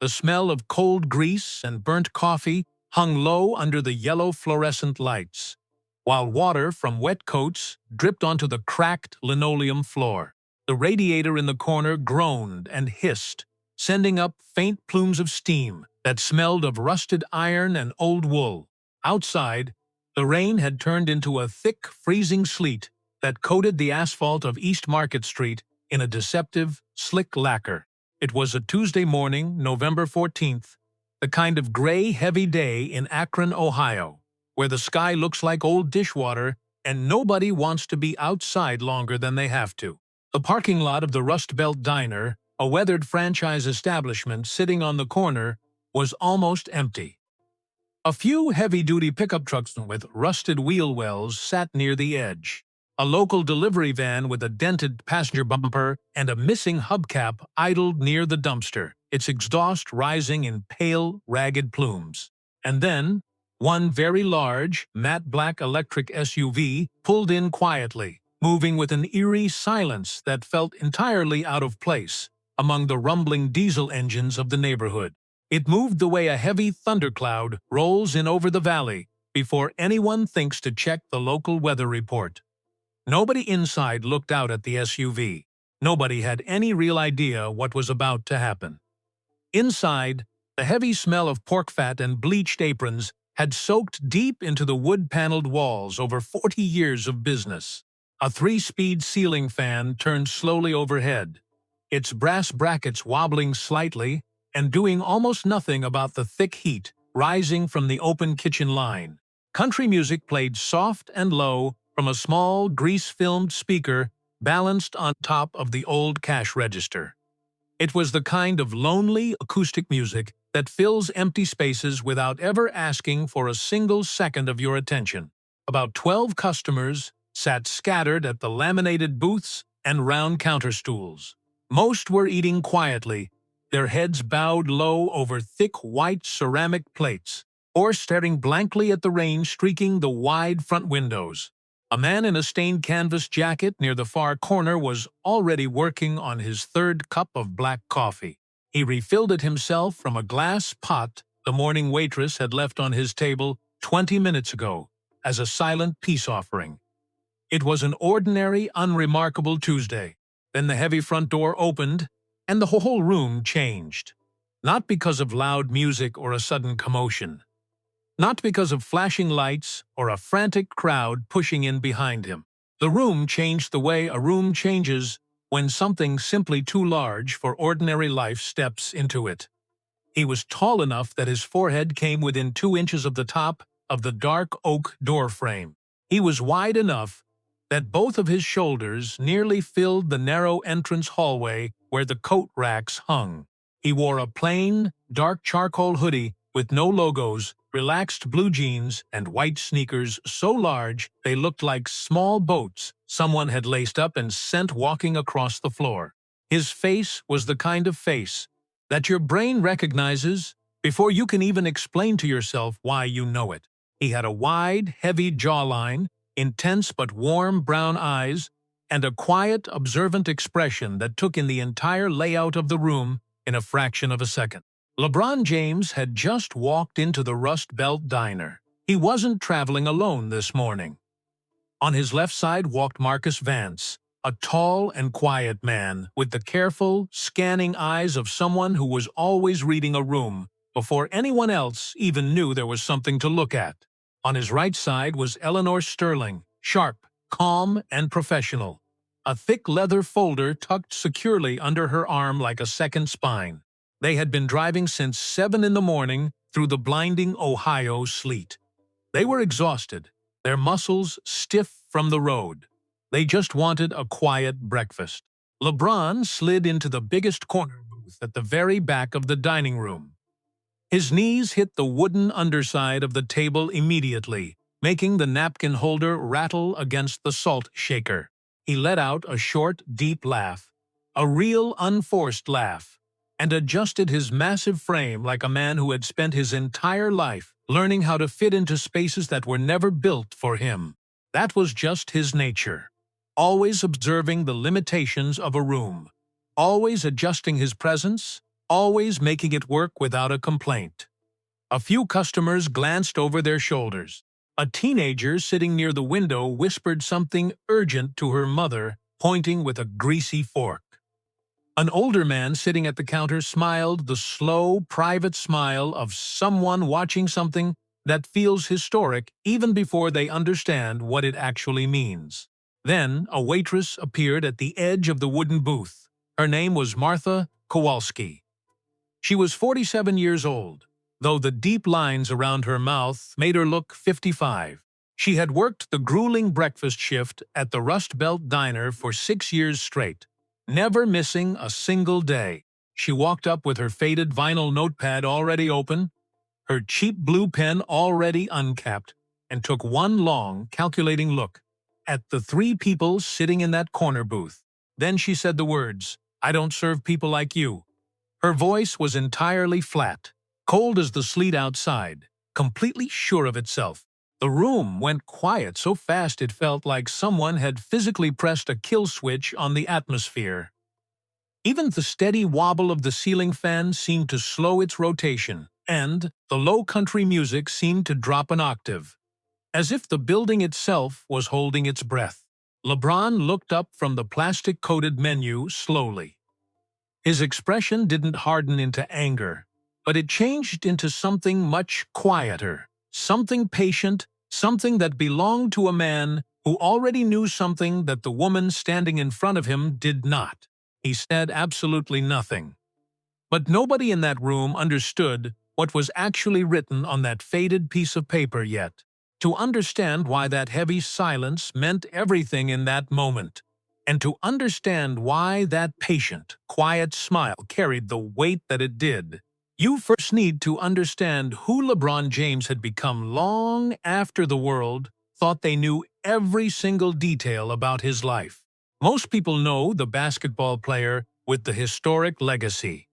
The smell of cold grease and burnt coffee hung low under the yellow fluorescent lights, while water from wet coats dripped onto the cracked linoleum floor. The radiator in the corner groaned and hissed, sending up faint plumes of steam that smelled of rusted iron and old wool. Outside, the rain had turned into a thick, freezing sleet that coated the asphalt of East Market Street in a deceptive, slick lacquer. It was a Tuesday morning, November 14th, the kind of gray, heavy day in Akron, Ohio, where the sky looks like old dishwater and nobody wants to be outside longer than they have to. The parking lot of the Rust Belt Diner, a weathered franchise establishment sitting on the corner, was almost empty. A few heavy-duty pickup trucks with rusted wheel wells sat near the edge. A local delivery van with a dented passenger bumper and a missing hubcap idled near the dumpster, its exhaust rising in pale, ragged plumes. And then, one very large, matte black electric SUV pulled in quietly, moving with an eerie silence that felt entirely out of place among the rumbling diesel engines of the neighborhood. It moved the way a heavy thundercloud rolls in over the valley before anyone thinks to check the local weather report. Nobody inside looked out at the SUV. Nobody had any real idea what was about to happen. Inside, the heavy smell of pork fat and bleached aprons had soaked deep into the wood-paneled walls over 40 years of business. A 3-speed ceiling fan turned slowly overhead, its brass brackets wobbling slightly and doing almost nothing about the thick heat rising from the open kitchen line. Country music played soft and low from a small, grease-filmed speaker balanced on top of the old cash register. It was the kind of lonely, acoustic music that fills empty spaces without ever asking for a single second of your attention. About 12 customers sat scattered at the laminated booths and round counter stools. Most were eating quietly, their heads bowed low over thick white ceramic plates, or staring blankly at the rain streaking the wide front windows. A man in a stained canvas jacket near the far corner was already working on his third cup of black coffee. He refilled it himself from a glass pot the morning waitress had left on his table 20 minutes ago as a silent peace offering. It was an ordinary, unremarkable Tuesday. Then the heavy front door opened, and the whole room changed. Not because of loud music or a sudden commotion. Not because of flashing lights or a frantic crowd pushing in behind him. The room changed the way a room changes when something simply too large for ordinary life steps into it. He was tall enough that his forehead came within 2 inches of the top of the dark oak door frame. He was wide enough that both of his shoulders nearly filled the narrow entrance hallway where the coat racks hung. He wore a plain, dark charcoal hoodie with no logos, relaxed blue jeans, and white sneakers so large they looked like small boats someone had laced up and sent walking across the floor. His face was the kind of face that your brain recognizes before you can even explain to yourself why you know it. He had a wide, heavy jawline, intense but warm brown eyes, and a quiet, observant expression that took in the entire layout of the room in a fraction of a second. LeBron James had just walked into the Rust Belt Diner. He wasn't traveling alone this morning. On his left side walked Marcus Vance, a tall and quiet man with the careful, scanning eyes of someone who was always reading a room before anyone else even knew there was something to look at. On his right side was Eleanor Sterling, sharp, calm, and professional, a thick leather folder tucked securely under her arm like a second spine. They had been driving since 7 in the morning through the blinding Ohio sleet. They were exhausted, their muscles stiff from the road. They just wanted a quiet breakfast. LeBron slid into the biggest corner booth at the very back of the dining room. His knees hit the wooden underside of the table immediately, making the napkin holder rattle against the salt shaker. He let out a short, deep laugh, a real, unforced laugh, and adjusted his massive frame like a man who had spent his entire life learning how to fit into spaces that were never built for him. That was just his nature. Always observing the limitations of a room. Always adjusting his presence. always making it work without a complaint. A few customers glanced over their shoulders. A teenager sitting near the window whispered something urgent to her mother, pointing with a greasy fork. An older man sitting at the counter smiled the slow, private smile of someone watching something that feels historic even before they understand what it actually means. Then, a waitress appeared at the edge of the wooden booth. Her name was Martha Kowalski. She was 47 years old, though the deep lines around her mouth made her look 55. She had worked the grueling breakfast shift at the Rust Belt Diner for 6 years straight, never missing a single day. She walked up with her faded vinyl notepad already open, her cheap blue pen already uncapped, and took one long, calculating look at the three people sitting in that corner booth. Then she said the words, "I don't serve people like you." Her voice was entirely flat, cold as the sleet outside, completely sure of itself. The room went quiet so fast it felt like someone had physically pressed a kill switch on the atmosphere. Even the steady wobble of the ceiling fan seemed to slow its rotation, and the low country music seemed to drop an octave, as if the building itself was holding its breath. LeBron looked up from the plastic-coated menu slowly. His expression didn't harden into anger, but it changed into something much quieter, something patient, something that belonged to a man who already knew something that the woman standing in front of him did not. He said absolutely nothing. But nobody in that room understood what was actually written on that faded piece of paper yet. To understand why that heavy silence meant everything in that moment, and to understand why that patient, quiet smile carried the weight that it did, you first need to understand who LeBron James had become long after the world thought they knew every single detail about his life. Most people know the basketball player with the historic legacy.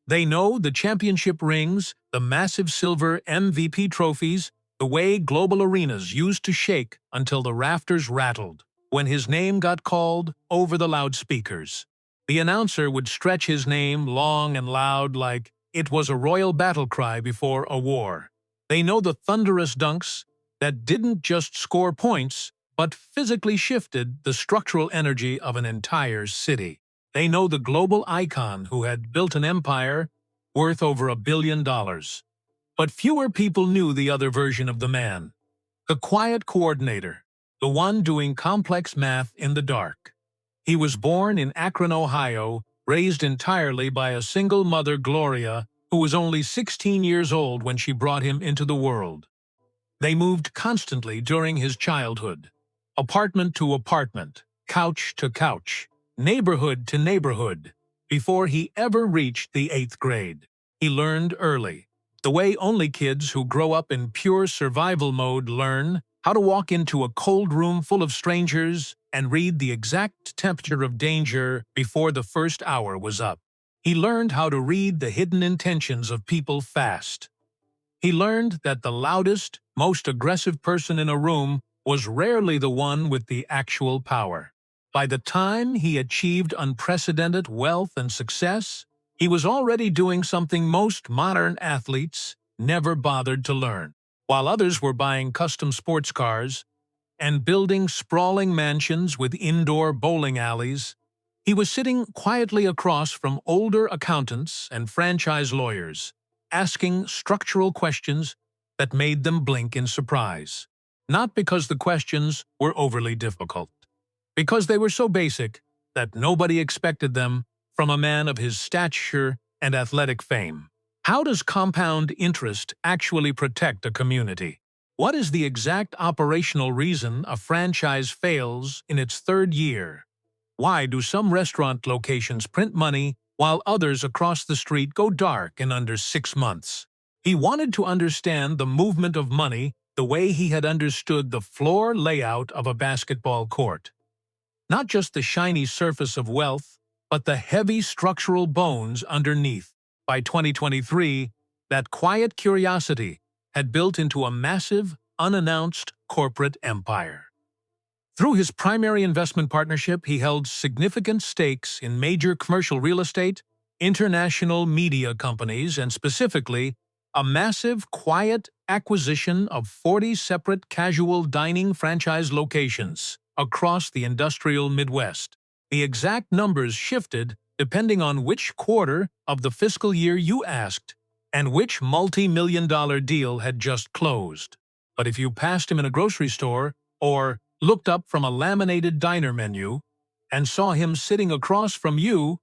They know the championship rings, the massive silver MVP trophies, the way global arenas used to shake until the rafters rattled when his name got called over the loudspeakers. The announcer would stretch his name long and loud like it was a royal battle cry before a war. They know the thunderous dunks that didn't just score points, but physically shifted the structural energy of an entire city. They know the global icon who had built an empire worth over $1 billion. But fewer people knew the other version of the man. The quiet coordinator, the one doing complex math in the dark. He was born in Akron, Ohio, raised entirely by a single mother, Gloria, who was only 16 years old when she brought him into the world. They moved constantly during his childhood, apartment to apartment, couch to couch, neighborhood to neighborhood, before he ever reached the 8th grade. He learned early, the way only kids who grow up in pure survival mode learn, how to walk into a cold room full of strangers and read the exact temperature of danger before the first hour was up. He learned how to read the hidden intentions of people fast. He learned that the loudest, most aggressive person in a room was rarely the one with the actual power. By the time he achieved unprecedented wealth and success, he was already doing something most modern athletes never bothered to learn. While others were buying custom sports cars and building sprawling mansions with indoor bowling alleys, he was sitting quietly across from older accountants and franchise lawyers, asking structural questions that made them blink in surprise. Not because the questions were overly difficult, because they were so basic that nobody expected them from a man of his stature and athletic fame. How does compound interest actually protect a community? What is the exact operational reason a franchise fails in its third year? Why do some restaurant locations print money while others across the street go dark in under 6 months? He wanted to understand the movement of money the way he had understood the floor layout of a basketball court. Not just the shiny surface of wealth, but the heavy structural bones underneath. By 2023, that quiet curiosity had built into a massive, unannounced corporate empire. Through his primary investment partnership, he held significant stakes in major commercial real estate, international media companies, and specifically, a massive, quiet acquisition of 40 separate casual dining franchise locations across the industrial Midwest. The exact numbers shifted depending on which quarter of the fiscal year you asked and which multi-million-dollar deal had just closed. But if you passed him in a grocery store or looked up from a laminated diner menu and saw him sitting across from you,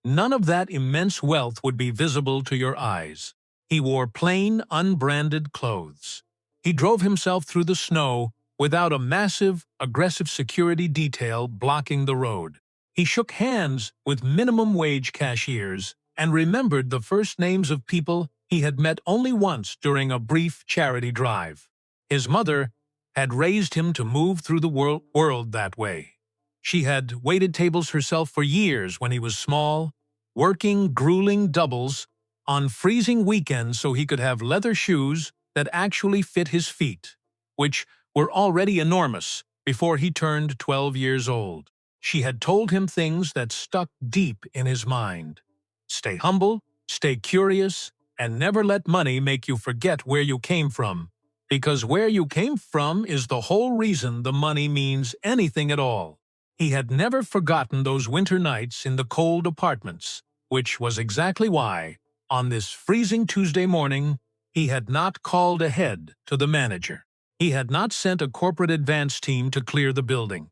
none of that immense wealth would be visible to your eyes. He wore plain, unbranded clothes. He drove himself through the snow without a massive, aggressive security detail blocking the road. He shook hands with minimum-wage cashiers and remembered the first names of people he had met only once during a brief charity drive. His mother had raised him to move through the world that way. She had waited tables herself for years when he was small, working grueling doubles on freezing weekends so he could have leather shoes that actually fit his feet, which were already enormous before he turned 12 years old. She had told him things that stuck deep in his mind. Stay humble, stay curious, and never let money make you forget where you came from, because where you came from is the whole reason the money means anything at all. He had never forgotten those winter nights in the cold apartments, which was exactly why, on this freezing Tuesday morning, he had not called ahead to the manager. He had not sent a corporate advance team to clear the building.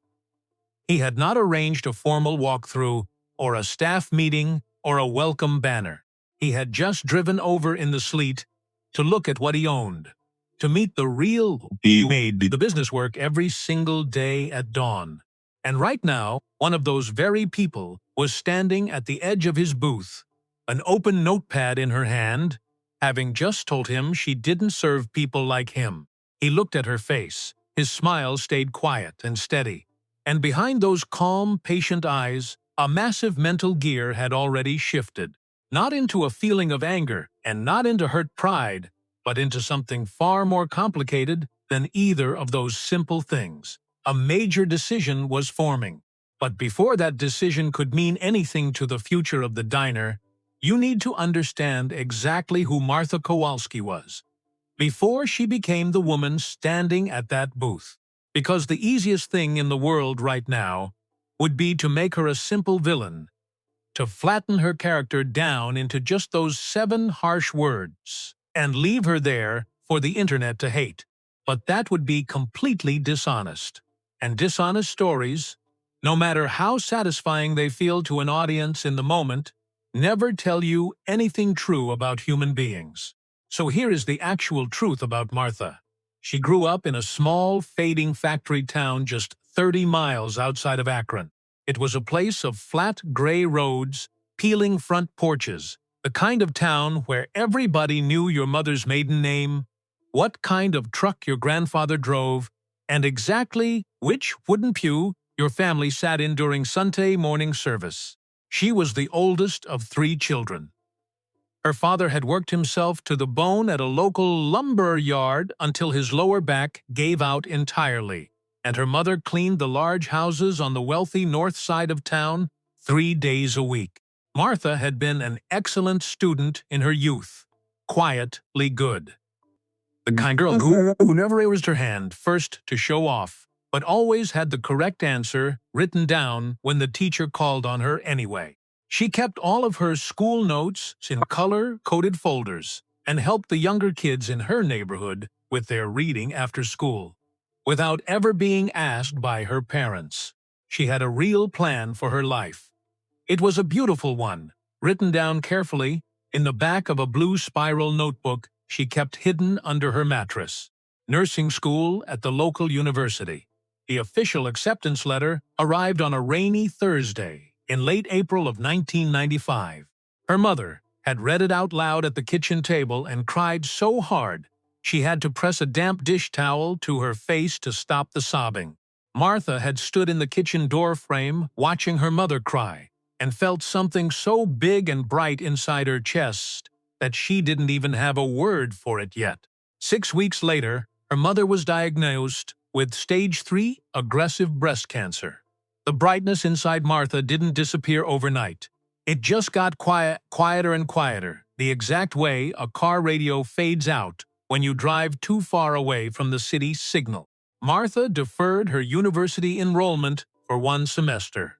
He had not arranged a formal walkthrough or a staff meeting or a welcome banner. He had just driven over in the sleet to look at what he owned, to meet the real who made the business work every single day at dawn. And right now, one of those very people was standing at the edge of his booth, an open notepad in her hand, having just told him she didn't serve people like him. He looked at her face. His smile stayed quiet and steady. And behind those calm, patient eyes, a massive mental gear had already shifted. Not into a feeling of anger, and not into hurt pride, but into something far more complicated than either of those simple things. A major decision was forming. But before that decision could mean anything to the future of the diner, you need to understand exactly who Martha Kowalski was, before she became the woman standing at that booth. Because the easiest thing in the world right now would be to make her a simple villain, to flatten her character down into just those 7 harsh words, and leave her there for the internet to hate. But that would be completely dishonest. And dishonest stories, no matter how satisfying they feel to an audience in the moment, never tell you anything true about human beings. So here is the actual truth about Martha. She grew up in a small, fading factory town just 30 miles outside of Akron. It was a place of flat, gray roads, peeling front porches, the kind of town where everybody knew your mother's maiden name, what kind of truck your grandfather drove, and exactly which wooden pew your family sat in during Sunday morning service. She was the oldest of 3 children. Her father had worked himself to the bone at a local lumber yard until his lower back gave out entirely, and her mother cleaned the large houses on the wealthy north side of town 3 days a week. Martha had been an excellent student in her youth, quietly good. The kind girl who never raised her hand first to show off, but always had the correct answer written down when the teacher called on her anyway. She kept all of her school notes in color-coded folders and helped the younger kids in her neighborhood with their reading after school, without ever being asked by her parents. She had a real plan for her life. It was a beautiful one, written down carefully in the back of a blue spiral notebook she kept hidden under her mattress. Nursing school at the local university. The official acceptance letter arrived on a rainy Thursday in late April of 1995. Her mother had read it out loud at the kitchen table and cried so hard she had to press a damp dish towel to her face to stop the sobbing. Martha had stood in the kitchen door frame watching her mother cry and felt something so big and bright inside her chest that she didn't even have a word for it yet. 6 weeks later, her mother was diagnosed with stage 3 aggressive breast cancer. The brightness inside Martha didn't disappear overnight. It just got quieter and quieter, the exact way a car radio fades out when you drive too far away from the city signal. Martha deferred her university enrollment for one semester.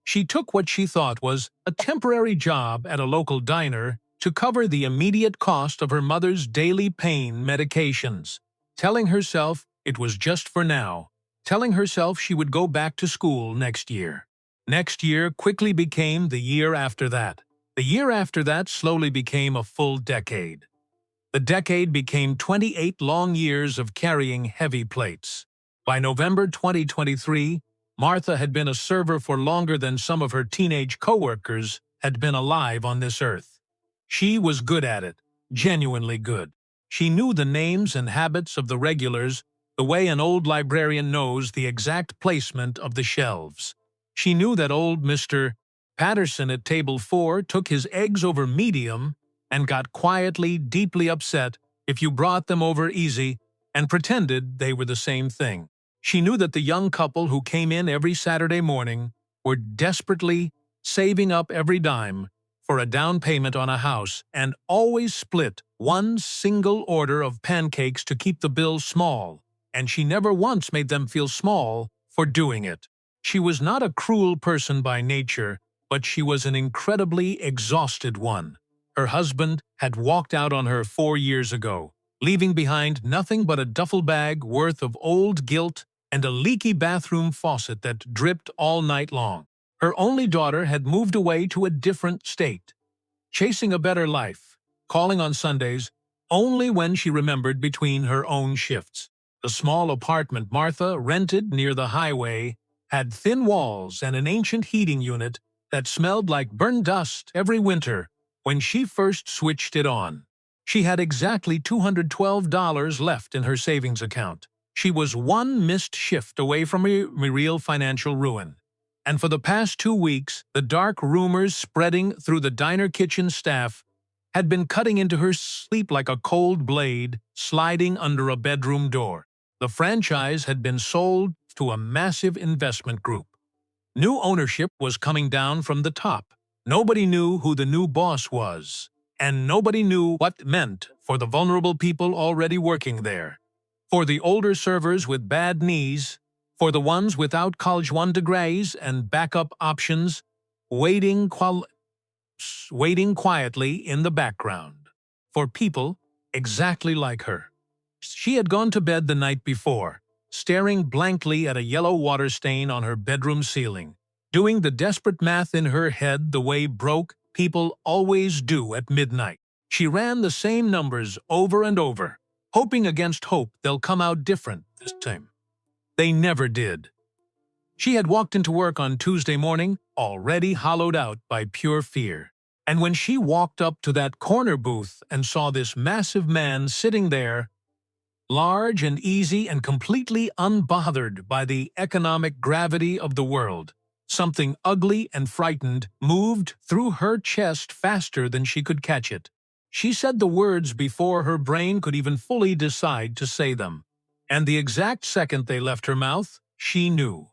She took what she thought was a temporary job at a local diner to cover the immediate cost of her mother's daily pain medications, telling herself it was just for now, telling herself she would go back to school next year. Next year quickly became the year after that. The year after that slowly became a full decade. The decade became 28 long years of carrying heavy plates. By November 2023, Martha had been a server for longer than some of her teenage coworkers had been alive on this earth. She was good at it, genuinely good. She knew the names and habits of the regulars the way an old librarian knows the exact placement of the shelves. She knew that old Mr. Patterson at table 4 took his eggs over medium and got quietly, deeply upset if you brought them over easy and pretended they were the same thing. She knew that the young couple who came in every Saturday morning were desperately saving up every dime for a down payment on a house and always split one single order of pancakes to keep the bill small, and she never once made them feel small for doing it. She was not a cruel person by nature, but she was an incredibly exhausted one. Her husband had walked out on her 4 years ago, leaving behind nothing but a duffel bag worth of old guilt and a leaky bathroom faucet that dripped all night long. Her only daughter had moved away to a different state, chasing a better life, calling on Sundays only when she remembered between her own shifts. The small apartment Martha rented near the highway had thin walls and an ancient heating unit that smelled like burned dust every winter when she first switched it on. She had exactly $212 left in her savings account. She was one missed shift away from a real financial ruin. And for the past 2 weeks, the dark rumors spreading through the diner kitchen staff had been cutting into her sleep like a cold blade sliding under a bedroom door. The franchise had been sold to a massive investment group. New ownership was coming down from the top. Nobody knew who the new boss was, and nobody knew what it meant for the vulnerable people already working there. For the older servers with bad knees, for the ones without college degrees and backup options, waiting quietly in the background. For people exactly like her. She had gone to bed the night before, staring blankly at a yellow water stain on her bedroom ceiling, doing the desperate math in her head the way broke people always do at midnight. She ran the same numbers over and over, hoping against hope they'll come out different this time. They never did. She had walked into work on Tuesday morning, already hollowed out by pure fear. And when she walked up to that corner booth and saw this massive man sitting there, large and easy and completely unbothered by the economic gravity of the world, something ugly and frightened moved through her chest faster than she could catch it. She said the words before her brain could even fully decide to say them. And the exact second they left her mouth, she knew.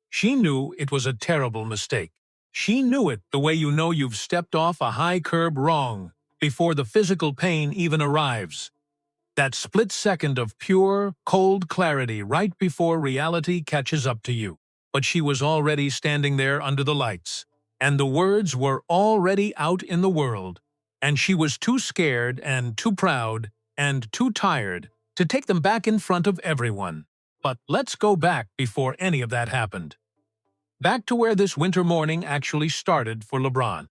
She knew it was a terrible mistake. She knew it the way you know you've stepped off a high curb wrong before the physical pain even arrives. That split second of pure, cold clarity right before reality catches up to you. But she was already standing there under the lights, and the words were already out in the world, and she was too scared and too proud and too tired to take them back in front of everyone. But let's go back before any of that happened. Back to where this winter morning actually started for LeBron.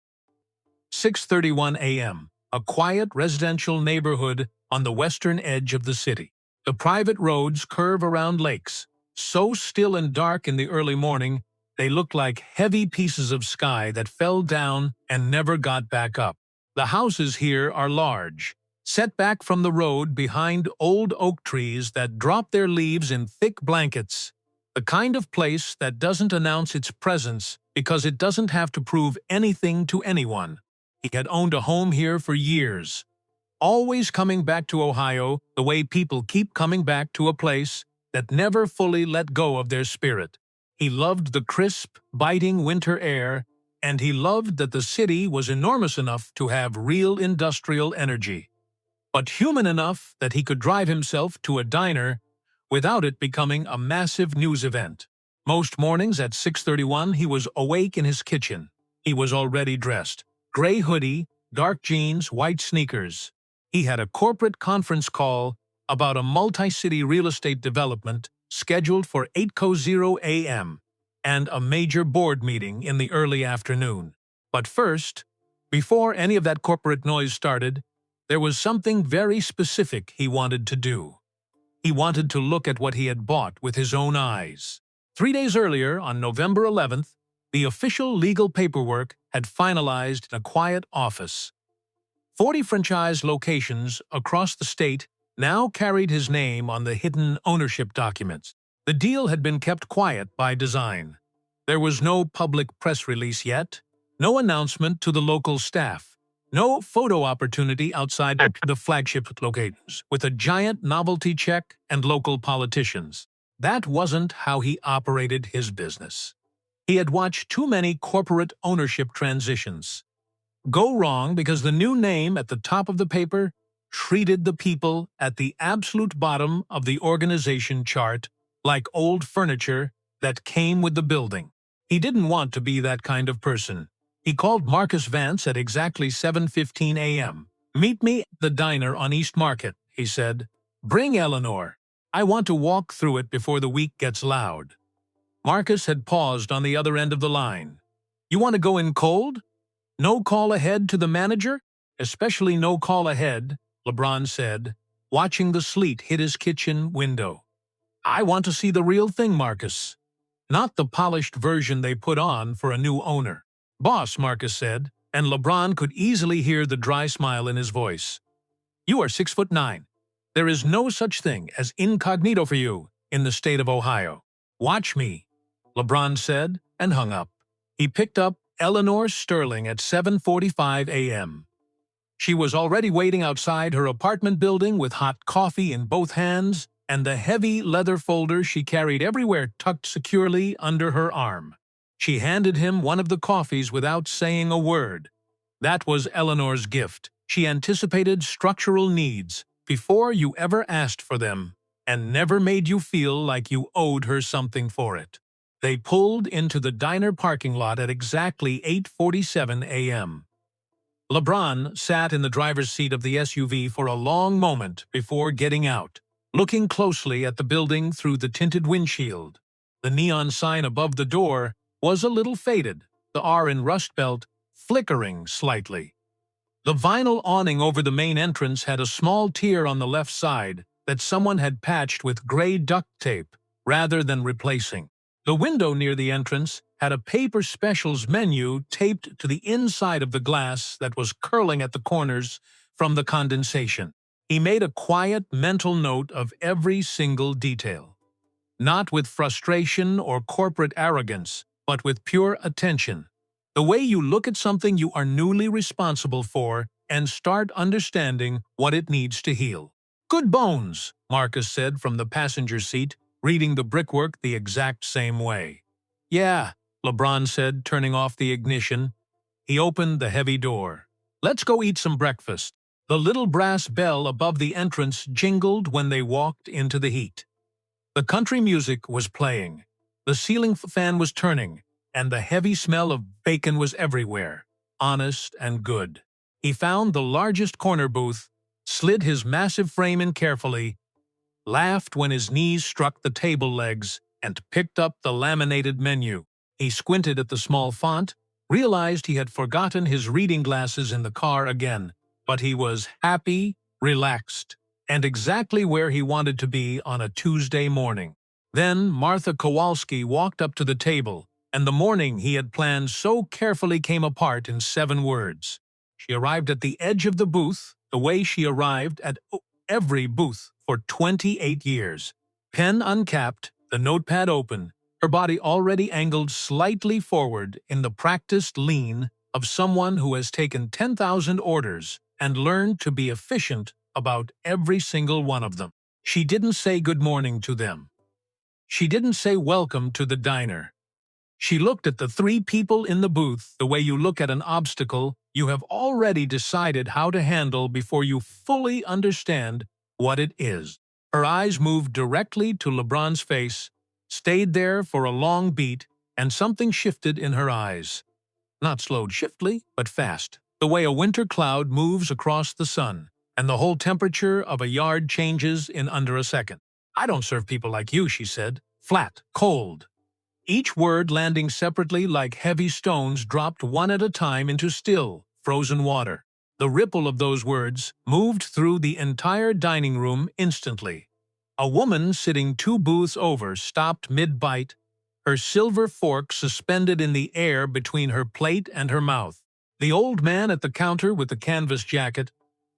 6:31 a.m., a quiet residential neighborhood on the western edge of the city. The private roads curve around lakes, so still and dark in the early morning, they looked like heavy pieces of sky that fell down and never got back up. The houses here are large, set back from the road behind old oak trees that drop their leaves in thick blankets. The kind of place that doesn't announce its presence because it doesn't have to prove anything to anyone. He had owned a home here for years, always coming back to Ohio the way people keep coming back to a place that never fully let go of their spirit. He loved the crisp, biting winter air and he loved that the city was enormous enough to have real industrial energy, but human enough that he could drive himself to a diner without it becoming a massive news event. Most mornings at 6:31 he was awake in his kitchen. He was already dressed. Gray hoodie, dark jeans, white sneakers. He had a corporate conference call about a multi-city real estate development scheduled for 8:00 a.m. and a major board meeting in the early afternoon. But first, before any of that corporate noise started, there was something very specific he wanted to do. He wanted to look at what he had bought with his own eyes. 3 days earlier, on November 11th, the official legal paperwork had finalized in a quiet office. 40 franchise locations across the state now carried his name on the hidden ownership documents. The deal had been kept quiet by design. There was no public press release yet, no announcement to the local staff, no photo opportunity outside the flagship locations, with a giant novelty check and local politicians. That wasn't how he operated his business. He had watched too many corporate ownership transitions go wrong because the new name at the top of the paper treated the people at the absolute bottom of the organization chart like old furniture that came with the building. He didn't want to be that kind of person. He called Marcus Vance at exactly 7:15 a.m. "Meet me at the diner on East Market," he said. "Bring Eleanor. I want to walk through it before the week gets loud." Marcus had paused on the other end of the line. "You want to go in cold? No call ahead to the manager?" "Especially no call ahead," LeBron said, watching the sleet hit his kitchen window. "I want to see the real thing, Marcus. Not the polished version they put on for a new owner." "Boss," Marcus said, and LeBron could easily hear the dry smile in his voice. "You are 6'9". There is no such thing as incognito for you in the state of Ohio. Watch me," LeBron said, and hung up. He picked up Eleanor Sterling at 7:45 a.m. She was already waiting outside her apartment building with hot coffee in both hands and the heavy leather folder she carried everywhere tucked securely under her arm. She handed him one of the coffees without saying a word. That was Eleanor's gift. She anticipated structural needs before you ever asked for them, and never made you feel like you owed her something for it. They pulled into the diner parking lot at exactly 8:47 a.m. LeBron sat in the driver's seat of the SUV for a long moment before getting out, looking closely at the building through the tinted windshield. The neon sign above the door was a little faded, the R in Rust Belt flickering slightly. The vinyl awning over the main entrance had a small tear on the left side that someone had patched with gray duct tape rather than replacing. The window near the entrance had a paper specials menu taped to the inside of the glass that was curling at the corners from the condensation. He made a quiet mental note of every single detail. Not with frustration or corporate arrogance, but with pure attention. The way you look at something you are newly responsible for and start understanding what it needs to heal. "Good bones," Marcus said from the passenger seat, reading the brickwork the exact same way. "Yeah," LeBron said, turning off the ignition. He opened the heavy door. "Let's go eat some breakfast." The little brass bell above the entrance jingled when they walked into the heat. The country music was playing. The ceiling fan was turning, and the heavy smell of bacon was everywhere, honest and good. He found the largest corner booth, slid his massive frame in carefully, laughed when his knees struck the table legs, and picked up the laminated menu. He squinted at the small font, realized he had forgotten his reading glasses in the car again, but he was happy, relaxed, and exactly where he wanted to be on a Tuesday morning. Then Martha Kowalski walked up to the table, and the morning he had planned so carefully came apart in 7 words. She arrived at the edge of the booth, the way she arrived at every booth for 28 years. Pen uncapped, the notepad open, her body already angled slightly forward in the practiced lean of someone who has taken 10,000 orders and learned to be efficient about every single one of them. She didn't say good morning to them. She didn't say welcome to the diner. She looked at the three people in the booth the way you look at an obstacle you have already decided how to handle before you fully understand what it is. Her eyes moved directly to LeBron's face, stayed there for a long beat, and something shifted in her eyes. Not slowed shiftly, but fast, the way a winter cloud moves across the sun, and the whole temperature of a yard changes in under a second. "I don't serve people like you," she said. Flat, cold. Each word landing separately like heavy stones dropped one at a time into still, frozen water. The ripple of those words moved through the entire dining room instantly. A woman sitting two booths over stopped mid-bite, her silver fork suspended in the air between her plate and her mouth. The old man at the counter with the canvas jacket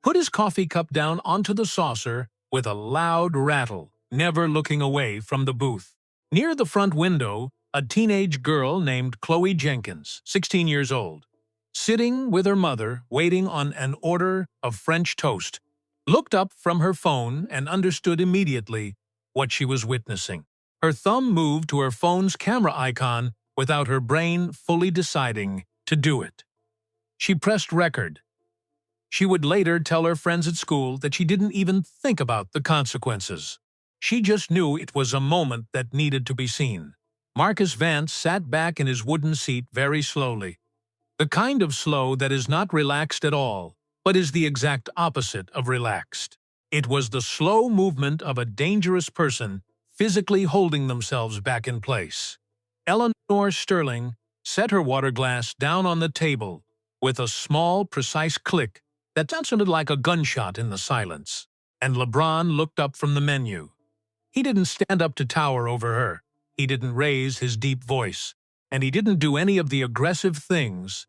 put his coffee cup down onto the saucer with a loud rattle, never looking away from the booth. Near the front window, a teenage girl named Chloe Jenkins, 16 years old, sitting with her mother waiting on an order of French toast, looked up from her phone and understood immediately what she was witnessing. Her thumb moved to her phone's camera icon without her brain fully deciding to do it. She pressed record. She would later tell her friends at school that she didn't even think about the consequences. She just knew it was a moment that needed to be seen. Marcus Vance sat back in his wooden seat very slowly. The kind of slow that is not relaxed at all, but is the exact opposite of relaxed. It was the slow movement of a dangerous person physically holding themselves back in place. Eleanor Sterling set her water glass down on the table with a small, precise click that sounded like a gunshot in the silence. And LeBron looked up from the menu. He didn't stand up to tower over her. He didn't raise his deep voice. And he didn't do any of the aggressive things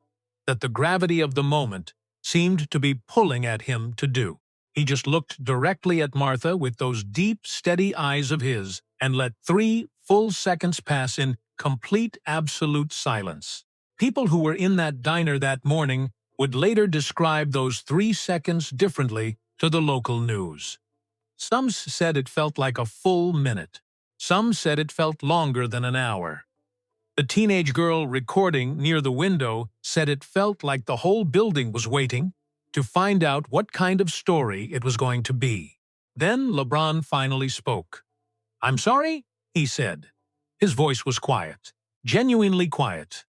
that the gravity of the moment seemed to be pulling at him to do. He just looked directly at Martha with those deep, steady eyes of his and let 3 full seconds pass in complete, absolute silence. People who were in that diner that morning would later describe those 3 seconds differently to the local news. Some said it felt like a full minute. Some said it felt longer than an hour. The teenage girl recording near the window said it felt like the whole building was waiting to find out what kind of story it was going to be. Then LeBron finally spoke. "I'm sorry," he said. His voice was quiet, genuinely quiet.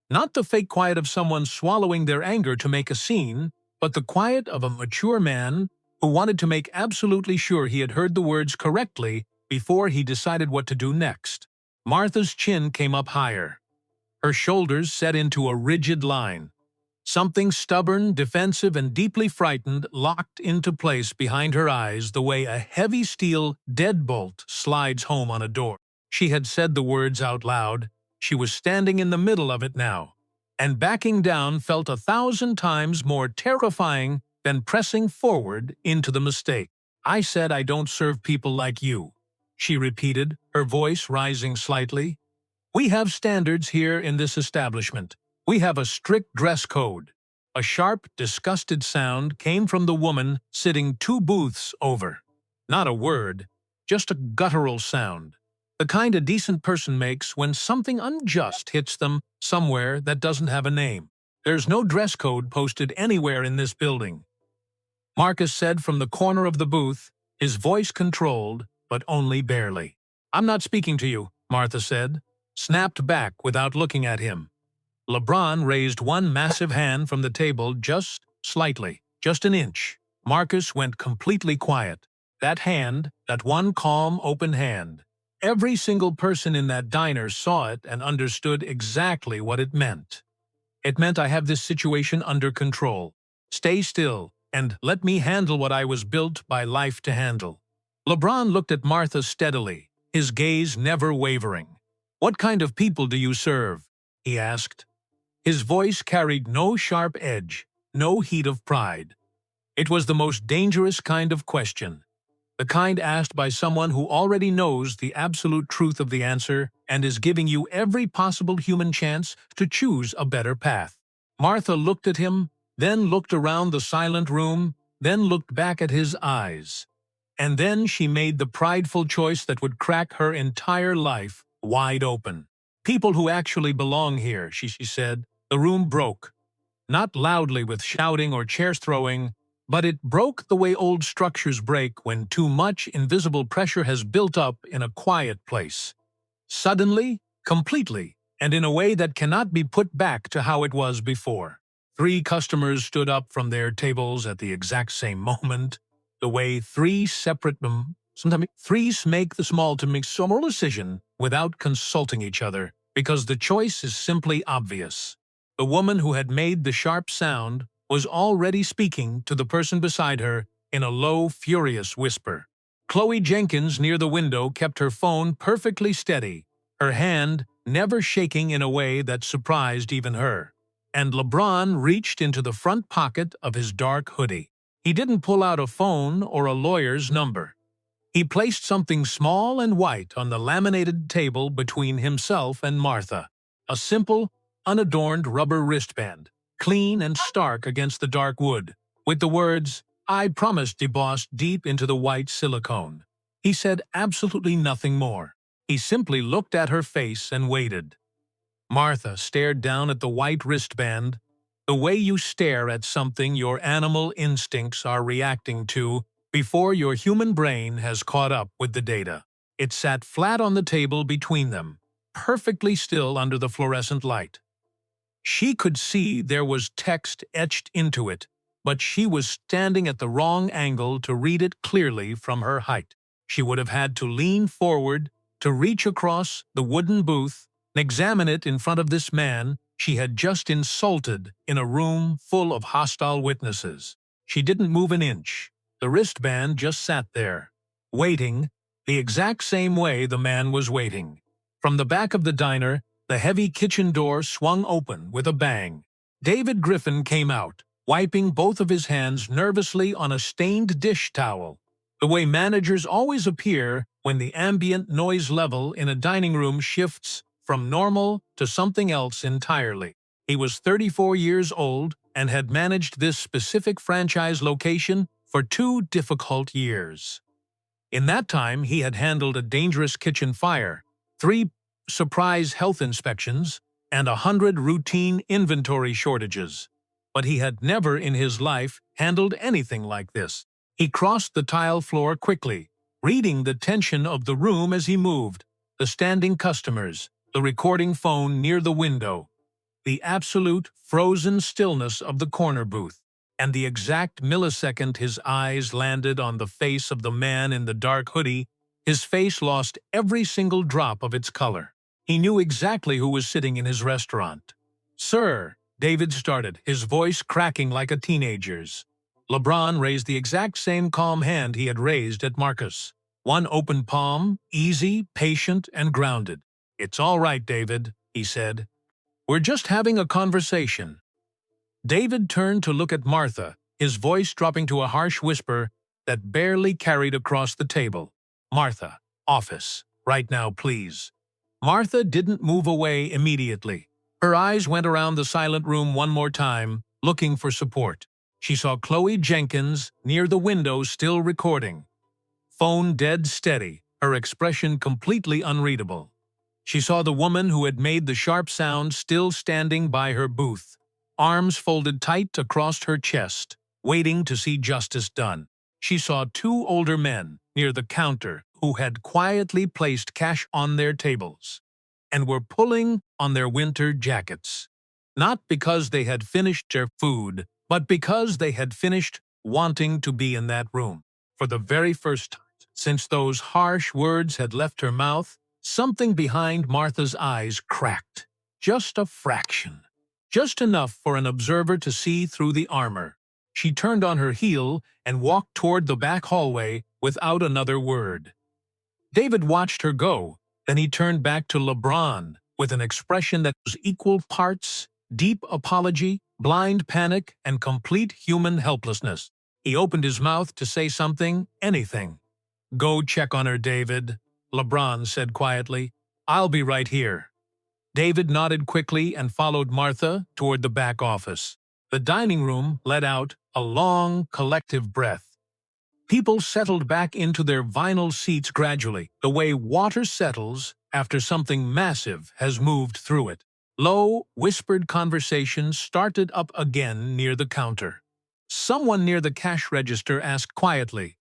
Not the fake quiet of someone swallowing their anger to make a scene, but the quiet of a mature man who wanted to make absolutely sure he had heard the words correctly before he decided what to do next. Martha's chin came up higher. Her shoulders set into a rigid line. Something stubborn, defensive, and deeply frightened locked into place behind her eyes the way a heavy steel deadbolt slides home on a door. She had said the words out loud. She was standing in the middle of it now. And backing down felt 1,000 times more terrifying than pressing forward into the mistake. "I said I don't serve people like you," she repeated, her voice rising slightly. "We have standards here in this establishment. We have a strict dress code." A sharp, disgusted sound came from the woman sitting 2 booths over. Not a word, just a guttural sound. The kind a decent person makes when something unjust hits them somewhere that doesn't have a name. "There's no dress code posted anywhere in this building," Marcus said from the corner of the booth, his voice controlled, but only barely. "I'm not speaking to you," Martha said, snapped back without looking at him. LeBron raised one massive hand from the table just slightly, just an inch. Marcus went completely quiet. That hand, that one calm, open hand. Every single person in that diner saw it and understood exactly what it meant. It meant, "I have this situation under control. Stay still, and let me handle what I was built by life to handle." LeBron looked at Martha steadily, his gaze never wavering. "What kind of people do you serve?" he asked. His voice carried no sharp edge, no heat of pride. It was the most dangerous kind of question, the kind asked by someone who already knows the absolute truth of the answer and is giving you every possible human chance to choose a better path. Martha looked at him, then looked around the silent room, then looked back at his eyes. And then she made the prideful choice that would crack her entire life wide open. People who actually belong here, she said. The room broke. Not loudly with shouting or chairs throwing, but it broke the way old structures break when too much invisible pressure has built up in a quiet place. Suddenly, completely, and in a way that cannot be put back to how it was before. 3 customers stood up from their tables at the exact same moment, the way 3 separate sometimes threes make the small to make small decision without consulting each other, because the choice is simply obvious. The woman who had made the sharp sound was already speaking to the person beside her in a low, furious whisper. Chloe Jenkins near the window kept her phone perfectly steady, her hand never shaking in a way that surprised even her. And LeBron reached into the front pocket of his dark hoodie. He didn't pull out a phone or a lawyer's number. He placed something small and white on the laminated table between himself and Martha. A simple, unadorned rubber wristband, clean and stark against the dark wood, with the words, "I promised," embossed deep into the white silicone. He said absolutely nothing more. He simply looked at her face and waited. Martha stared down at the white wristband, the way you stare at something your animal instincts are reacting to before your human brain has caught up with the data. It sat flat on the table between them, perfectly still under the fluorescent light. She could see there was text etched into it, but she was standing at the wrong angle to read it clearly from her height. She would have had to lean forward to reach across the wooden booth and examine it in front of this man she had just insulted in a room full of hostile witnesses. She didn't move an inch. The wristband just sat there, waiting, the exact same way the man was waiting. From the back of the diner, the heavy kitchen door swung open with a bang. David Griffin came out, wiping both of his hands nervously on a stained dish towel, the way managers always appear when the ambient noise level in a dining room shifts from normal to something else entirely. He was 34 years old and had managed this specific franchise location for 2 difficult years. In that time, he had handled a dangerous kitchen fire, 3 surprise health inspections, and 100 routine inventory shortages. But he had never in his life handled anything like this. He crossed the tile floor quickly, reading the tension of the room as he moved, the standing customers, the recording phone near the window, the absolute frozen stillness of the corner booth, and the exact millisecond his eyes landed on the face of the man in the dark hoodie, his face lost every single drop of its color. He knew exactly who was sitting in his restaurant. "Sir," David started, his voice cracking like a teenager's. LeBron raised the exact same calm hand he had raised at Marcus. One open palm, easy, patient, and grounded. "It's all right, David," he said. "We're just having a conversation." David turned to look at Martha, his voice dropping to a harsh whisper that barely carried across the table. "Martha, office, right now, please." Martha didn't move away immediately. Her eyes went around the silent room one more time, looking for support. She saw Chloe Jenkins near the window still recording. Phone dead steady, her expression completely unreadable. She saw the woman who had made the sharp sound still standing by her booth, arms folded tight across her chest, waiting to see justice done. She saw 2 older men near the counter who had quietly placed cash on their tables and were pulling on their winter jackets, not because they had finished their food, but because they had finished wanting to be in that room. For the very first time since those harsh words had left her mouth, something behind Martha's eyes cracked. Just a fraction. Just enough for an observer to see through the armor. She turned on her heel and walked toward the back hallway without another word. David watched her go, then he turned back to LeBron with an expression that was equal parts deep apology, blind panic, and complete human helplessness. He opened his mouth to say something, anything. "Go check on her, David," LeBron said quietly. "I'll be right here." David nodded quickly and followed Martha toward the back office. The dining room let out a long, collective breath. People settled back into their vinyl seats gradually, the way water settles after something massive has moved through it. Low, whispered conversations started up again near the counter. Someone near the cash register asked quietly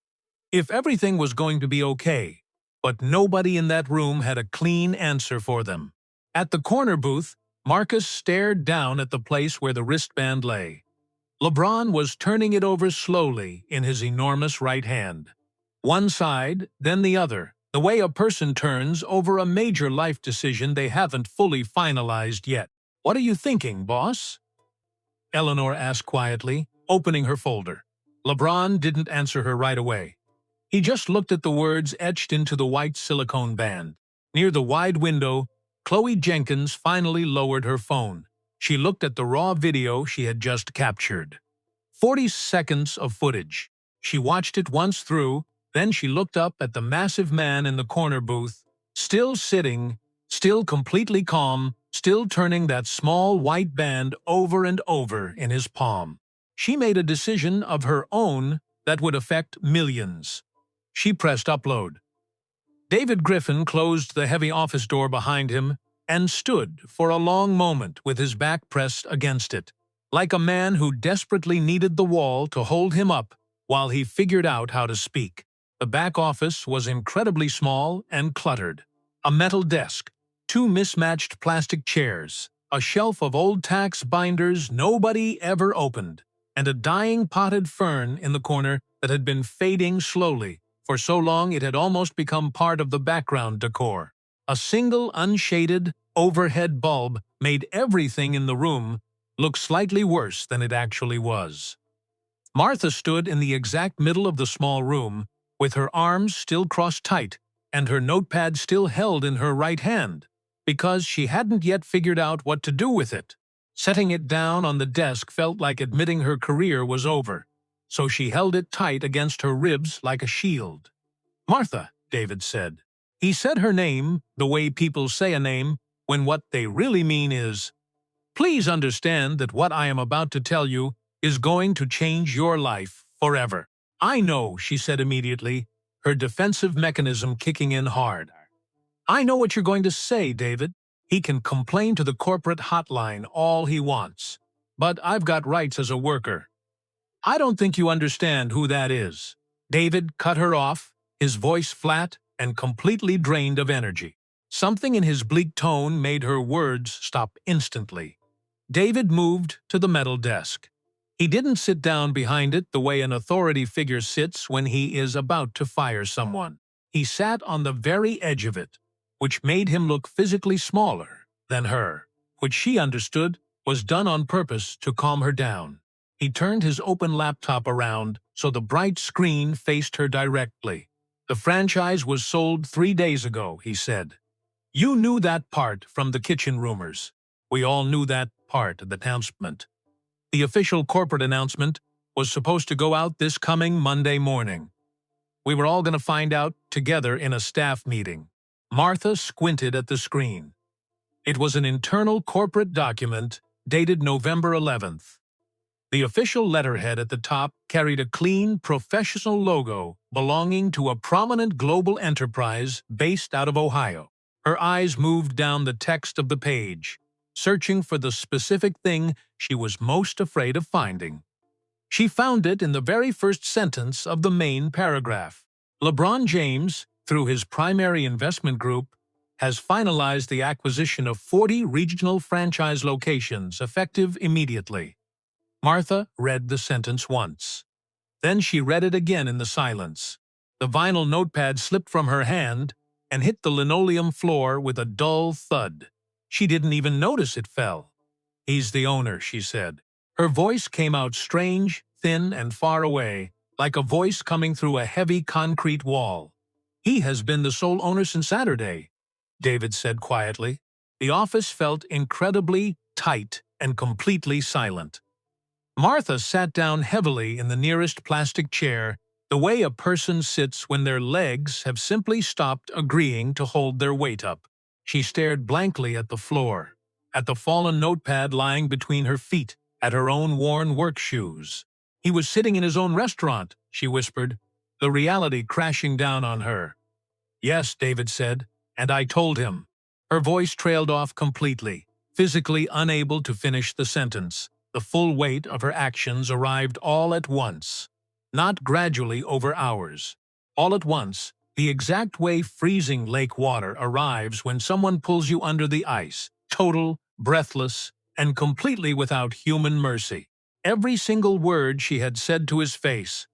if everything was going to be okay, but nobody in that room had a clean answer for them. At the corner booth, Marcus stared down at the place where the wristband lay. LeBron was turning it over slowly in his enormous right hand. One side, then the other, the way a person turns over a major life decision they haven't fully finalized yet. "What are you thinking, boss?" Eleanor asked quietly, opening her folder. LeBron didn't answer her right away. He just looked at the words etched into the white silicone band. Near the wide window, Chloe Jenkins finally lowered her phone. She looked at the raw video she had just captured. 40 seconds of footage. She watched it once through, then she looked up at the massive man in the corner booth, still sitting, still completely calm, still turning that small white band over and over in his palm. She made a decision of her own that would affect millions. She pressed upload. David Griffin closed the heavy office door behind him and stood for a long moment with his back pressed against it, like a man who desperately needed the wall to hold him up while he figured out how to speak. The back office was incredibly small and cluttered. A metal desk, two mismatched plastic chairs, a shelf of old tax binders nobody ever opened, and a dying potted fern in the corner that had been fading slowly. For so long it had almost become part of the background decor. A single unshaded, overhead bulb made everything in the room look slightly worse than it actually was. Martha stood in the exact middle of the small room, with her arms still crossed tight and her notepad still held in her right hand, because she hadn't yet figured out what to do with it. Setting it down on the desk felt like admitting her career was over, so she held it tight against her ribs like a shield. "Martha," David said. He said her name the way people say a name when what they really mean is, "Please understand that what I am about to tell you is going to change your life forever." "I know," she said immediately, her defensive mechanism kicking in hard. "I know what you're going to say, David. He can complain to the corporate hotline all he wants. But I've got rights as a worker. I don't think you understand who that is." David cut her off, his voice flat and completely drained of energy. Something in his bleak tone made her words stop instantly. David moved to the metal desk. He didn't sit down behind it the way an authority figure sits when he is about to fire someone. He sat on the very edge of it, which made him look physically smaller than her, which she understood was done on purpose to calm her down. He turned his open laptop around so the bright screen faced her directly. "The franchise was sold 3 days ago," he said. "You knew that part from the kitchen rumors. We all knew that part of the announcement. The official corporate announcement was supposed to go out this coming Monday morning. We were all going to find out together in a staff meeting." Martha squinted at the screen. It was an internal corporate document dated November 11th. The official letterhead at the top carried a clean, professional logo belonging to a prominent global enterprise based out of Ohio. Her eyes moved down the text of the page, searching for the specific thing she was most afraid of finding. She found it in the very first sentence of the main paragraph. LeBron James, through his primary investment group, has finalized the acquisition of 40 regional franchise locations effective immediately. Martha read the sentence once. Then she read it again in the silence. The vinyl notepad slipped from her hand and hit the linoleum floor with a dull thud. She didn't even notice it fell. "He's the owner," she said. Her voice came out strange, thin, and far away, like a voice coming through a heavy concrete wall. "He has been the sole owner since Saturday," David said quietly. The office felt incredibly tight and completely silent. Martha sat down heavily in the nearest plastic chair, the way a person sits when their legs have simply stopped agreeing to hold their weight up. She stared blankly at the floor, at the fallen notepad lying between her feet, at her own worn work shoes. "He was sitting in his own restaurant," she whispered, the reality crashing down on her. "Yes," David said, And I told him. Her voice trailed off completely, physically unable to finish the sentence. The full weight of her actions arrived all at once, not gradually over hours. All at once, the exact way freezing lake water arrives when someone pulls you under the ice, total, breathless, and completely without human mercy. Every single word she had said to his face,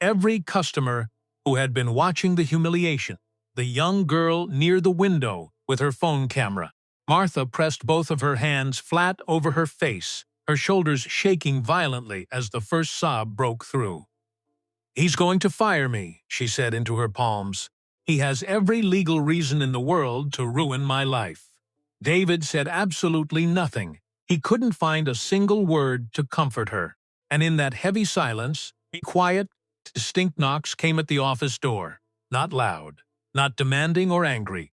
every customer who had been watching the humiliation, the young girl near the window with her phone camera. Martha pressed both of her hands flat over her face, her shoulders shaking violently as the first sob broke through. "He's going to fire me," she said into her palms. "He has every legal reason in the world to ruin my life." David said absolutely nothing. He couldn't find a single word to comfort her. And in that heavy silence, a quiet, distinct knocks came at the office door. Not loud, not demanding or angry.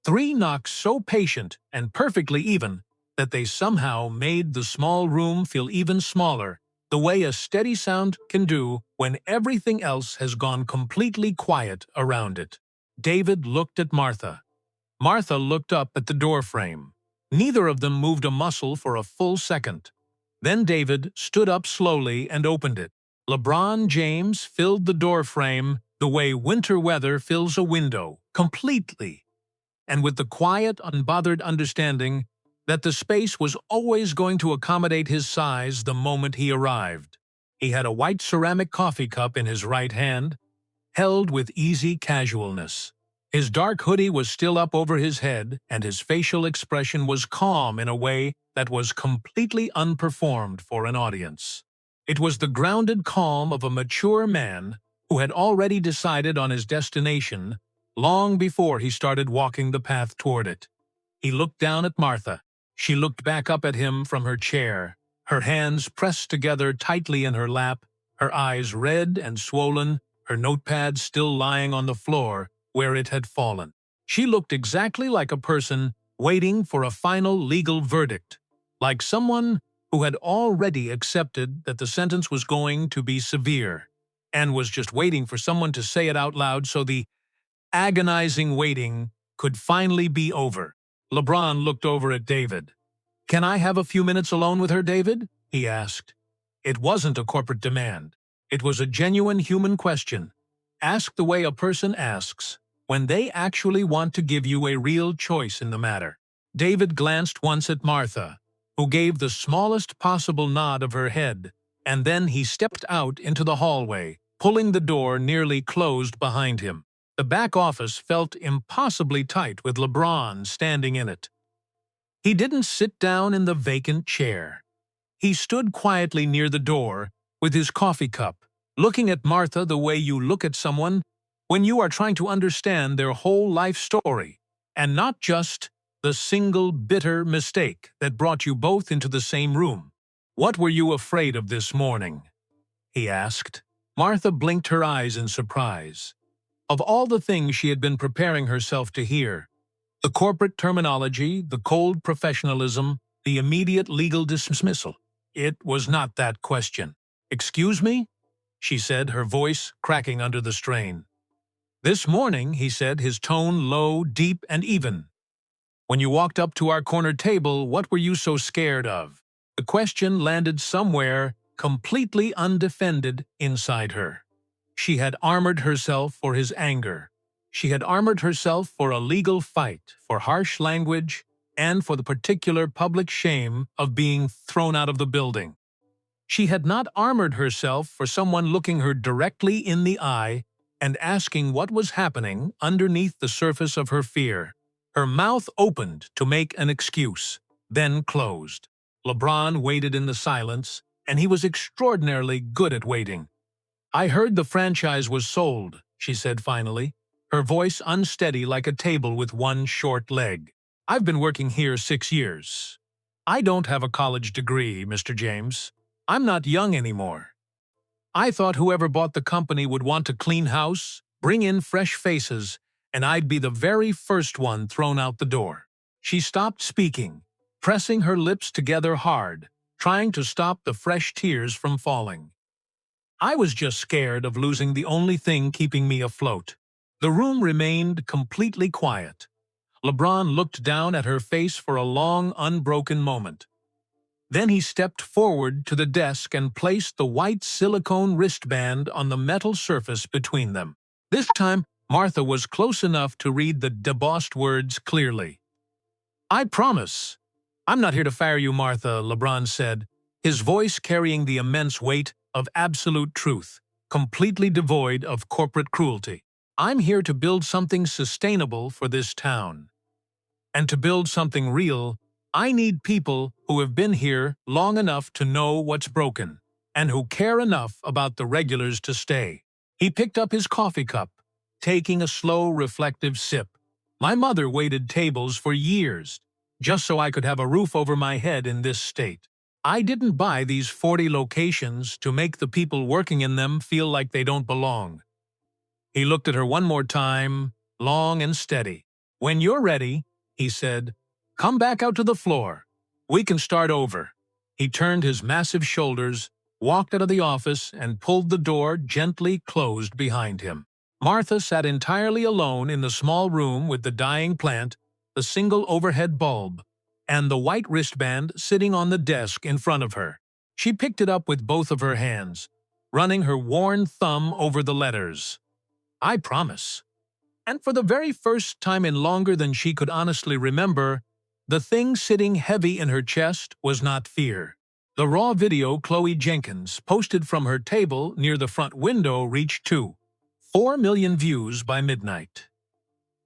3 knocks so patient and perfectly even that they somehow made the small room feel even smaller, the way a steady sound can do when everything else has gone completely quiet around it. David looked at Martha. Martha looked up at the doorframe. Neither of them moved a muscle for a full second. Then David stood up slowly and opened it. LeBron James filled the doorframe the way winter weather fills a window, completely, and with the quiet, unbothered understanding that the space was always going to accommodate his size the moment he arrived. He had a white ceramic coffee cup in his right hand, held with easy casualness. His dark hoodie was still up over his head, and his facial expression was calm in a way that was completely unperformed for an audience. It was the grounded calm of a mature man who had already decided on his destination long before he started walking the path toward it. He looked down at Martha. She looked back up at him from her chair, her hands pressed together tightly in her lap, her eyes red and swollen, her notepad still lying on the floor where it had fallen. She looked exactly like a person waiting for a final legal verdict, like someone who had already accepted that the sentence was going to be severe, and was just waiting for someone to say it out loud so the agonizing waiting could finally be over. LeBron looked over at David. "Can I have a few minutes alone with her, David?" he asked. It wasn't a corporate demand. It was a genuine human question, asked the way a person asks when they actually want to give you a real choice in the matter. David glanced once at Martha, who gave the smallest possible nod of her head, and then he stepped out into the hallway, pulling the door nearly closed behind him. The back office felt impossibly tight with LeBron standing in it. He didn't sit down in the vacant chair. He stood quietly near the door with his coffee cup, looking at Martha the way you look at someone when you are trying to understand their whole life story, and not just the single bitter mistake that brought you both into the same room. "What were you afraid of this morning?" he asked. Martha blinked her eyes in surprise. Of all the things she had been preparing herself to hear, the corporate terminology, the cold professionalism, the immediate legal dismissal, it was not that question. "Excuse me?" she said, her voice cracking under the strain. "This morning," he said, his tone low, deep, and even. "When you walked up to our corner table, what were you so scared of?" The question landed somewhere completely undefended inside her. She had armored herself for his anger. She had armored herself for a legal fight, for harsh language, and for the particular public shame of being thrown out of the building. She had not armored herself for someone looking her directly in the eye and asking what was happening underneath the surface of her fear. Her mouth opened to make an excuse, then closed. LeBron waited in the silence, and he was extraordinarily good at waiting. "I heard the franchise was sold," she said finally, her voice unsteady like a table with one short leg. "I've been working here 6 years. I don't have a college degree, Mr. James. I'm not young anymore. I thought whoever bought the company would want to clean house, bring in fresh faces, and I'd be the very first one thrown out the door." She stopped speaking, pressing her lips together hard, trying to stop the fresh tears from falling. "I was just scared of losing the only thing keeping me afloat." The room remained completely quiet. LeBron looked down at her face for a long, unbroken moment. Then he stepped forward to the desk and placed the white silicone wristband on the metal surface between them. This time, Martha was close enough to read the debossed words clearly. "I promise. I'm not here to fire you, Martha," LeBron said, his voice carrying the immense weight of absolute truth, completely devoid of corporate cruelty. "I'm here to build something sustainable for this town. And to build something real, I need people who have been here long enough to know what's broken, and who care enough about the regulars to stay." He picked up his coffee cup, taking a slow, reflective sip. "My mother waited tables for years, just so I could have a roof over my head in this state. I didn't buy these 40 locations to make the people working in them feel like they don't belong." He looked at her one more time, long and steady. "When you're ready," he said, "come back out to the floor. We can start over." He turned his massive shoulders, walked out of the office, and pulled the door gently closed behind him. Martha sat entirely alone in the small room with the dying plant, the single overhead bulb, and the white wristband sitting on the desk in front of her. She picked it up with both of her hands, running her worn thumb over the letters. "I promise." And for the very first time in longer than she could honestly remember, the thing sitting heavy in her chest was not fear. The raw video Chloe Jenkins posted from her table near the front window reached 4 million views by midnight.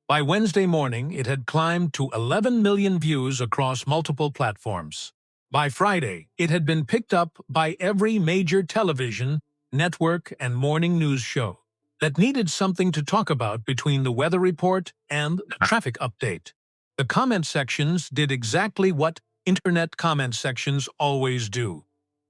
By Wednesday morning, it had climbed to 11 million views across multiple platforms. By Friday, it had been picked up by every major television, network, and morning news show that needed something to talk about between the weather report and the traffic update. The comment sections did exactly what internet comment sections always do.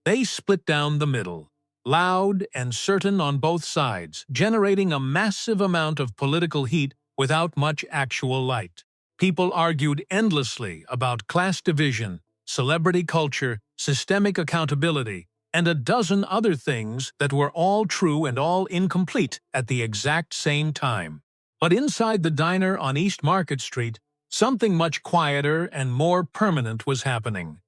They split down the middle, loud and certain on both sides, generating a massive amount of political heat without much actual light. People argued endlessly about class division, celebrity culture, systemic accountability, and a dozen other things that were all true and all incomplete at the exact same time. But inside the diner on East Market Street, something much quieter and more permanent was happening.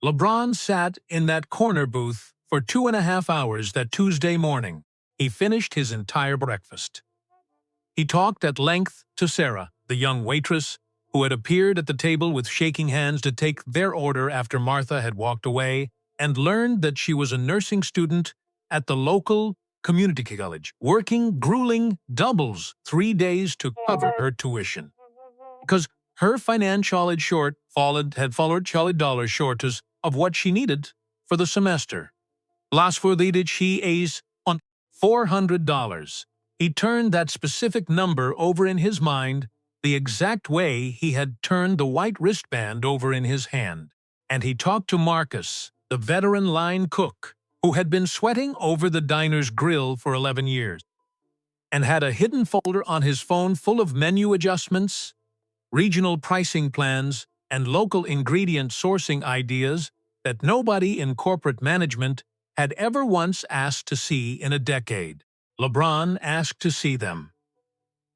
LeBron sat in that corner booth for 2.5 hours that Tuesday morning. He finished his entire breakfast. He talked at length to Sarah, the young waitress, who had appeared at the table with shaking hands to take their order after Martha had walked away, and learned that she was a nursing student at the local community college, working grueling doubles 3 days to cover her tuition. Because her financial shortfall had followed $40 short of what she needed for the semester. Last did she ace on $400. He turned that specific number over in his mind the exact way he had turned the white wristband over in his hand. And he talked to Marcus, the veteran line cook, who had been sweating over the diner's grill for 11 years, and had a hidden folder on his phone full of menu adjustments, regional pricing plans, and local ingredient sourcing ideas that nobody in corporate management had ever once asked to see in a decade. LeBron asked to see them.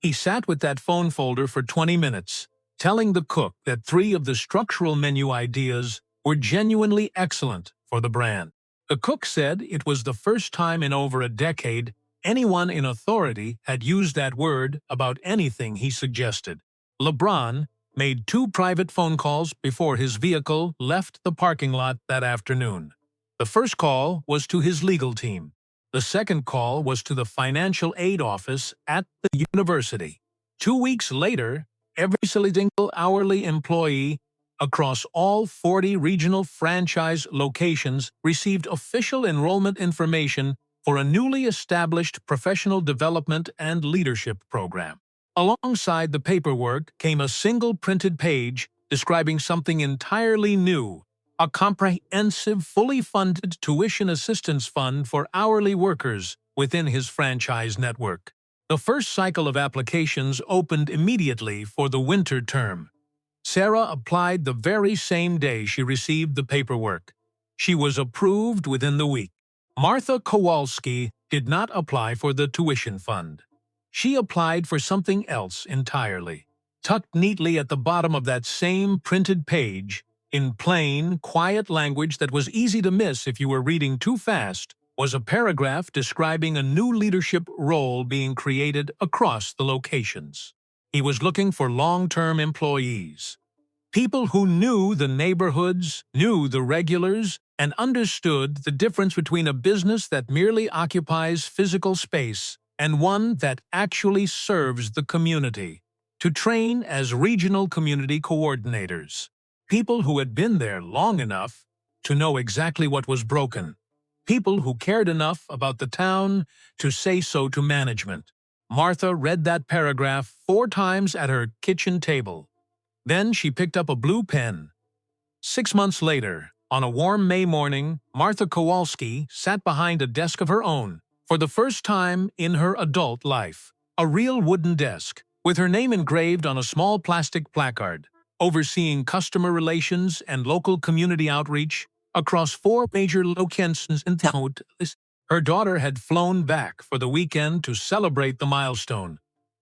He sat with that phone folder for 20 minutes, telling the cook that 3 of the structural menu ideas were genuinely excellent for the brand. The cook said it was the first time in over a decade anyone in authority had used that word about anything he suggested. LeBron made 2 private phone calls before his vehicle left the parking lot that afternoon. The first call was to his legal team. The second call was to the financial aid office at the university. 2 weeks later, every single hourly employee across all 40 regional franchise locations received official enrollment information for a newly established professional development and leadership program. Alongside the paperwork came a single printed page describing something entirely new: a comprehensive, fully funded tuition assistance fund for hourly workers within his franchise network. The first cycle of applications opened immediately for the winter term. Sarah applied the very same day she received the paperwork. She was approved within the week. Martha Kowalski did not apply for the tuition fund. She applied for something else entirely: Tucked neatly at the bottom of that same printed page, in plain, quiet language that was easy to miss if you were reading too fast, was a paragraph describing a new leadership role being created across the locations. He was looking for long-term employees. People who knew the neighborhoods, knew the regulars, and understood the difference between a business that merely occupies physical space and one that actually serves the community. To train as regional community coordinators. People who had been there long enough to know exactly what was broken. People who cared enough about the town to say so to management. Martha read that paragraph 4 times at her kitchen table. Then she picked up a blue pen. 6 months later, on a warm May morning, Martha Kowalski sat behind a desk of her own, for the first time in her adult life. A real wooden desk, with her name engraved on a small plastic placard, overseeing customer relations and local community outreach across 4 major locations in town. Her daughter had flown back for the weekend to celebrate the milestone,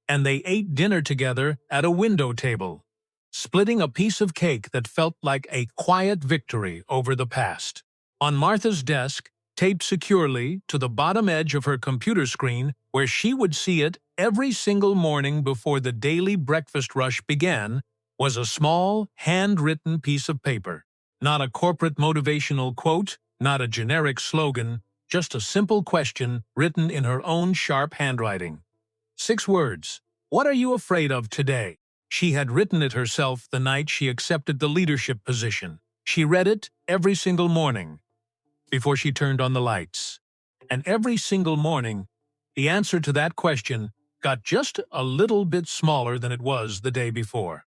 and they ate dinner together at a window table, splitting a piece of cake that felt like a quiet victory over the past. On Martha's desk, taped securely to the bottom edge of her computer screen, where she would see it every single morning before the daily breakfast rush began, was a small, handwritten piece of paper. Not a corporate motivational quote, not a generic slogan, just a simple question written in her own sharp handwriting. 6 words. What are you afraid of today? She had written it herself the night she accepted the leadership position. She read it every single morning before she turned on the lights. And every single morning, the answer to that question got just a little bit smaller than it was the day before.